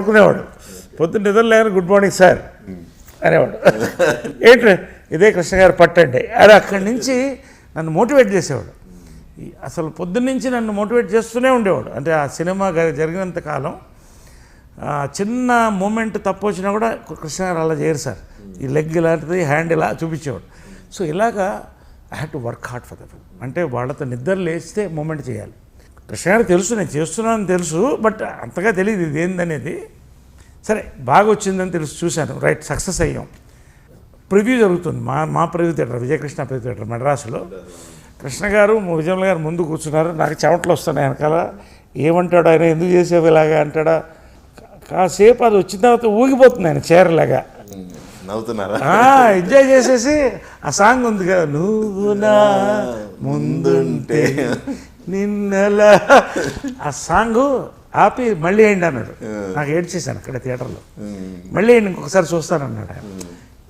అనుకునేవాడు. పొద్దున్న నిద్ర లేని గుడ్ మార్నింగ్ సార్ అనేవాడు. ఏంటి ఇదే కృష్ణ గారు పట్టండి అది. అక్కడి నుంచి నన్ను మోటివేట్ చేసేవాడు. అసలు పొద్దున్న నుంచి నన్ను మోటివేట్ చేస్తూనే ఉండేవాడు. అంటే ఆ సినిమా జరిగినంత కాలం చిన్న మూమెంట్ తప్పు వచ్చినా కూడా కృష్ణ గారు అలా చేయరు సార్, ఈ లెగ్ ఇలాంటిది హ్యాండ్ ఇలా చూపించేవాడు. సో ఇలాగా I had to work hard for the film. అంటే వాళ్ళతో నిద్ర లేస్తే మూమెంట్ చేయాలి. కృష్ణ గారు తెలుసు నేను చేస్తున్నానని తెలుసు, బట్ అంతగా తెలియదు ఇది ఏందనేది. సరే బాగా వచ్చిందని తెలుసు, చూశాను, రైట్, సక్సెస్ అయ్యాం. ప్రివ్యూ జరుగుతుంది మా preview theatre, Vijayakrishna preview theatre మెడ్రాసులో. కృష్ణ గారు విజయమ్మ గారు ముందు కూర్చున్నారు. నాకు చెమటలు వస్తున్నాయి వెనకాల. ఏమంటాడు ఆయన, ఎందుకు చేసేవి ఇలాగా అంటాడా. కాసేపు అది వచ్చిన తర్వాత ఊగిపోతుంది ఆయన చీరలాగా. ఎంజాయ్ చేసేసి ఆ సాంగ్ ఉంది కదా, నువ్వు నా ముందుంటే నిన్నలా, ఆ సాంగ్ ఆపి మళ్ళీ వేయండి అన్నాడు. నాకు ఏడ్చేసాను అక్కడ థియేటర్లో. మళ్ళీ వేయండి, ఇంకొకసారి చూస్తానన్నాడు ఆయన.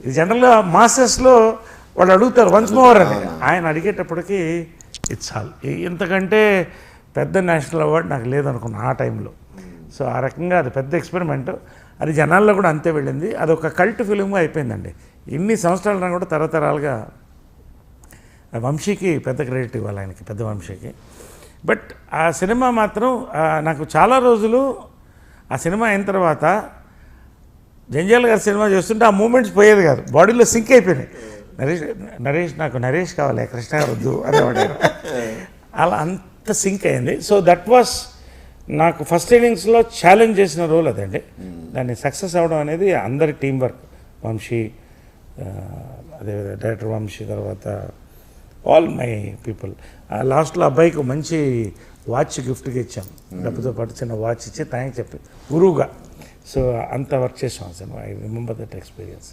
ఇది జనరల్గా మాస్టర్స్లో వాళ్ళు అడుగుతారు వన్స్ మోర్ అని. ఆయన అడిగేటప్పటికి ఇది చాలు, ఇంతకంటే పెద్ద నేషనల్ అవార్డు నాకు లేదనుకున్నా ఆ టైంలో. సో ఆ రకంగా అది పెద్ద ఎక్స్పెరిమెంట్. అది జనాల్లో కూడా అంతే వెళ్ళింది. అది ఒక కల్ట్ ఫిలింగా అయిపోయిందండి. ఇన్ని సంవత్సరాలన్నా కూడా తరతరాలుగా. వంశీకి పెద్ద క్రెడిట్ ఇవ్వాలి, ఆయనకి, పెద్ద వంశీకి. బట్ ఆ సినిమా మాత్రం నాకు చాలా రోజులు, ఆ సినిమా అయిన తర్వాత జంజాల గారి సినిమా చేస్తుంటే ఆ మూమెంట్స్ పోయేది కాదు, బాడీలో సింక్ అయిపోయినాయి. నరేష్ కావాలి, కృష్ణ గారు వద్దు అనేవాడు. అలా అంత సింక్ అయింది. సో దట్ వాస్ నాకు ఫస్ట్ ఇన్నింగ్స్లో ఛాలెంజ్ చేసిన రోల్ అదండి. దాన్ని సక్సెస్ అవ్వడం అనేది అందరి టీం వర్క్. వంశీ, అదే డైరెక్టర్ వంశీ, తర్వాత ఆల్ మై పీపుల్. లాస్ట్లో అబ్బాయికి మంచి వాచ్ గిఫ్ట్గా ఇచ్చాం, డబ్బుతో పాటు చిన్న వాచ్ ఇచ్చి థ్యాంక్స్ చెప్పి గురువుగా. సో అంత వర్క్ చేసాం cinema. I remember that experience.